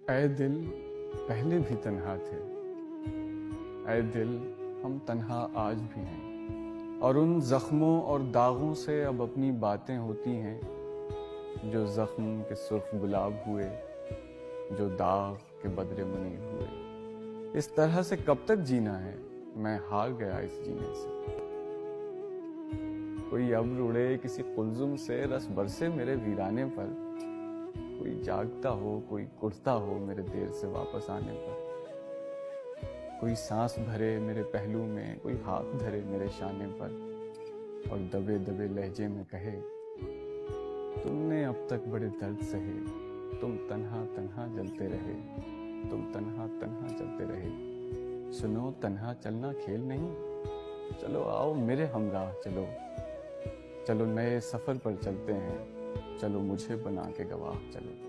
ऐ दिल पहले भी तन्हा थे, ऐ दिल हम तन्हा आज भी हैं, और उन जख्मों और दागों से अब अपनी बातें होती हैं जो जख्म के सुर्ख गुलाब हुए, जो दाग के बदरे मुनीर हुए। इस तरह से कब तक जीना है, मैं हार गया इस जीने से। कोई अब्र उड़े किसी कुलजुम से, रस बरसे मेरे वीराने पर, कोई जागता हो कोई कुड़ता हो मेरे देर से वापस आने पर, कोई सांस भरे मेरे पहलू में, कोई हाथ धरे मेरे शाने पर और दबे दबे लहजे में कहे, तुमने अब तक बड़े दर्द सहे, तुम तन्हा तन्हा जलते रहे, तुम तन्हा तन्हा चलते रहे। सुनो तन्हा चलना खेल नहीं, चलो आओ मेरे हमराह चलो, चलो नए सफर पर चलते हैं, चलो मुझे बना के गवाह चलो।